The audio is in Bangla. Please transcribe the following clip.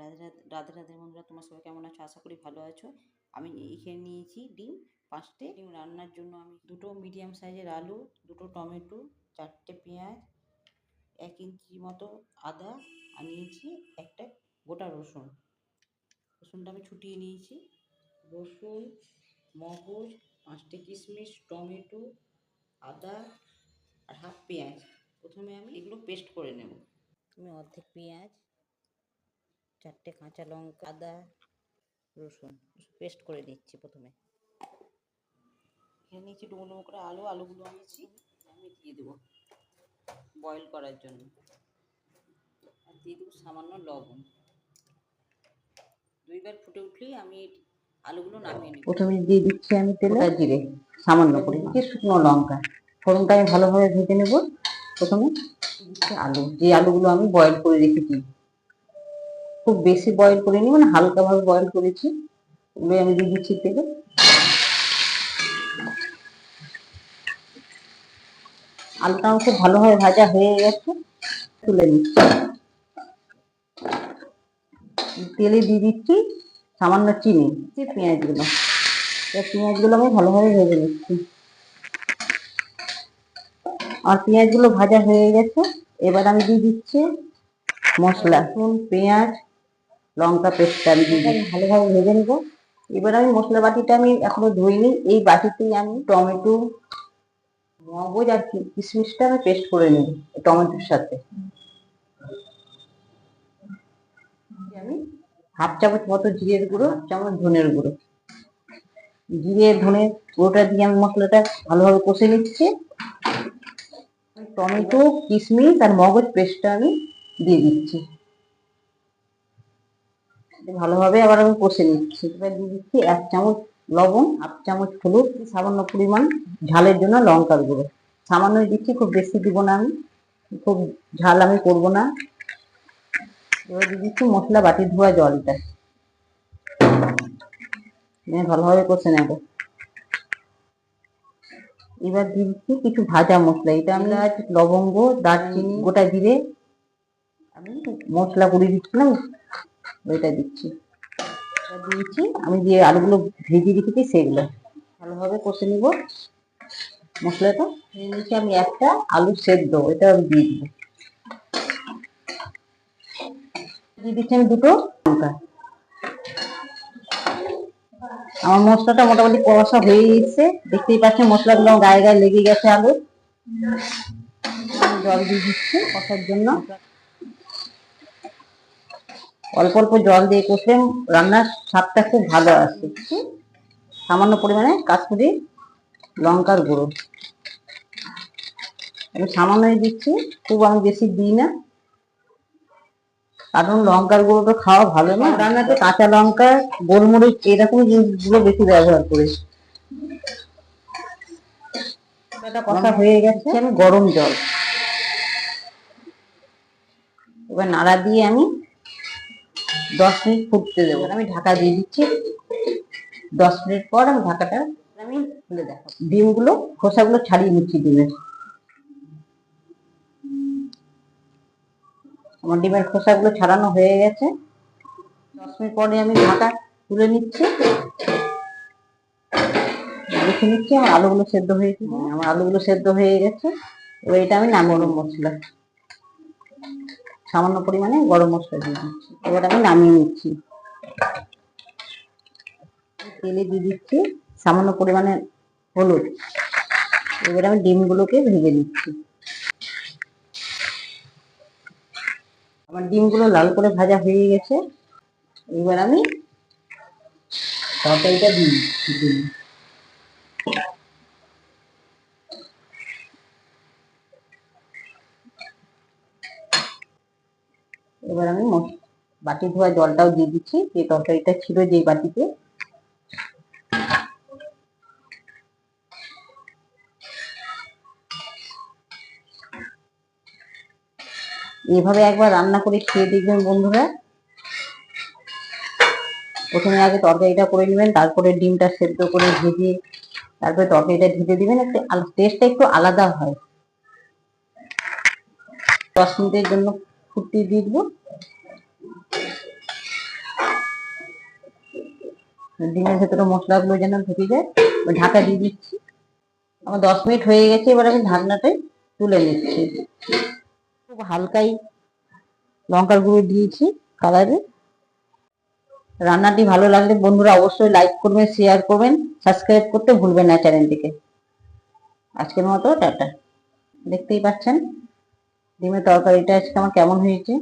রাধে রাধে রাধে রাধে বন্ধুরা, তোমার সবাই কেমন আছো? আশা করি ভালো আছো। আমি এখানে নিয়েছি ডিম 5টে। ডিম রান্নার জন্য আমি 2টো মিডিয়াম সাইজের আলু, 2টো টমেটো, 4টে পেঁয়াজ, 1 ইঞ্চি মতো আদা, আর নিয়েছি একটা গোটা রসুন। রসুনটা আমি ছুটিয়ে নিয়েছি। রসুন, মগজ, 5টে কিশমিশ, টমেটো, আদা আর হাফ পেঁয়াজ। প্রথমে আমি এগুলো পেস্ট করে নেব। আমি অর্ধেক পেঁয়াজ, 4টে কাঁচা লঙ্কা, আদা, রসুন পেস্ট করে নিচ্ছি। প্রথমে এখানে নিয়েছি ডুমো ডুমো করে আলুগুলো নিয়েছি, আমি দিয়ে দেবো বয়েল করার জন্য। আর দিয়ে দেবো সামান্য লবণ। 2বার ফুটে উঠলেই আমি আলুগুলো নামিয়ে নেব। প্রথমে দিয়ে দিচ্ছি আমি তেল আর জিরে, সামান্য পরিমাণ শুকনো লঙ্কা। ফোড়নটা আমি ভালোভাবে ভেজে নেব। প্রথমে আলু, যে আলুগুলো আমি বয়েল করে রেখেছি, খুব বেশি বয়েল করিনি, মানে হালকাভাবে বয়েল করেছি, ওগুলো আমি দিয়ে দিচ্ছি তেলে। আলুটা আমার খুব ভালোভাবে ভাজা হয়ে গেছে, তুলে নিচ্ছি। তেলে দিয়ে দিচ্ছি সামান্য চিনি, পেঁয়াজগুলো আমি ভালোভাবে ভেজে নিচ্ছি। আর পেঁয়াজগুলো ভাজা হয়ে গেছে, এবার আমি দিয়ে দিচ্ছি মশলা, পেঁয়াজ, লঙ্কা পেস্টটা আমি দিয়ে ভালোভাবে ভেজে নেব। এবার আমি মশলা বাটিটা আমি এখনো ধুইনি, এই বাটিতেই আমি টমেটো, মগজ আর কিশমিশটা আমি পেস্ট করে নেব টমেটোর সাথে। আমি হাফ চামচ মতো জিরের গুঁড়ো, হাফ চামচ ধনের গুঁড়ো, জিরে ধনে গুঁড়োটা দিয়ে আমি মশলাটা ভালোভাবে কষে নিচ্ছি। টমেটো, কিশমিশ আর মগজ পেস্টটা আমি দিয়ে দিচ্ছি, ভালোভাবে আবার আমি কষে নিচ্ছি। এবার দিয়ে দিচ্ছি 1 চামচ লবণ, হাফ চামচ হলুদ, সামান্য পরিমাণ ঝালের জন্য লঙ্কার গুঁড়ো সামান্য দিচ্ছি, খুব বেশি দিব না, আমি খুব ঝাল আমি করবো না। এবার দিয়ে দিচ্ছি মশলা বাটি ধোয়া জলটা, ভালোভাবে কষে নেব। এবার দিয়ে দিচ্ছি কিছু ভাজা মশলা, এটা আমি লবঙ্গ, দারচিনি, গোটা জিরে আমি মশলা করে দিচ্ছিলাম, ওইটা দিচ্ছি। দিয়েছি আমি যে আলুগুলো ভেজে রেখেছি সেগুলো ভালোভাবে কষে নিব। মশলাটা নিয়েছি আমি একটা আলু সেদ্ধ, এটা আমি দিয়ে দিব। দিয়ে দিচ্ছি আমি 2টো লঙ্কা। আমার মশলাটা মোটামুটি কষা হয়ে গেছে, দেখতেই পাচ্ছেন মশলাগুলো গায়ে গায়ে লেগে গেছে আলু। জল দিয়ে দিচ্ছি কষার জন্য, অল্প অল্প জল দিয়ে কষলে রান্নার স্বাদটা খুব ভালো আসে। সামান্য পরিমাণে কাশ্মীরি লঙ্কার গুঁড়ো আমি সামান্যই দিচ্ছি, খুব আমি বেশি দিই না, কারণ লঙ্কার গুঁড়োটা খাওয়া ভালো না। রান্নাতে কাঁচা লঙ্কা, গোলমরিচ এরকম জিনিসগুলো বেশি ব্যবহার করি। কষা হয়ে গেছে, আমি গরম জল এবার নাড়া দিয়ে আমি 10 মিনিট ফুটতে দেবো। আমি ঢাকা দিয়ে দিচ্ছি। 10 মিনিট পর আমি ঢাকাটা আমি খুলে দেখাবো। ডিমগুলো খোসাগুলো ছাড়িয়ে নিচ্ছি ডিমের। আমার ডিমের খোসাগুলো ছাড়ানো হয়ে গেছে। 10 মিনিট পরে আমি ঢাকা তুলে নিচ্ছি, দেখে নিচ্ছি আমার আলুগুলো সেদ্ধ হয়েছে। আমার আলুগুলো সেদ্ধ হয়ে গেছে। এবার এটা আমি গরম মশলা, সামান্য পরিমাণে গরম মশলা দিয়ে দিচ্ছি। এবার আমি নামিয়ে নিচ্ছি। তেলে দিয়ে দিচ্ছি সামান্য পরিমাণে হলুদ। এবার আমি ডিমগুলোকে ভেজে নিচ্ছি। আমার ডিমগুলো লাল করে ভাজা হয়ে গেছে। এবার আমি তরকারিটা দিয়ে দিচ্ছি। এবার আমি বাটি ধোয়া জলটাও দিয়ে দিচ্ছি, যে তরকারিটা ছিল যে বাটিতে। এভাবে একবার রান্না করে খেয়ে দেখবেন বন্ধুরা। প্রথমে আগে তরকারিটা করে নেবেন, তারপরে ডিমটা সেদ্ধ করে ভেজে তারপরে তরকারিটা ঢেলে দিবেন, একটু টেস্টটা একটু আলাদা হয়। 10 মিনিটের জন্য ফুটিয়ে দিয়ে দেবো। ডিমের ভেতরে মশলাগুলো যেন ঢুকে যায়। ওই ঢাকা দিয়ে দিচ্ছি। আমার 10 মিনিট হয়ে গেছে, এবার আমি ঢাকনাটাই তুলে নিচ্ছি। খুব হালকাই লঙ্কার গুঁড়ো দিয়েছি কালারে। রান্নাটি ভালো লাগলে বন্ধুরা অবশ্যই লাইক করবেন, শেয়ার করবেন, সাবস্ক্রাইব করতে ভুলবেন না চ্যানেলটিকে। আজকের মতো টাটা। দেখতেই পাচ্ছেন ডিমের তরকারিটা আজকে আমার কেমন হয়েছে।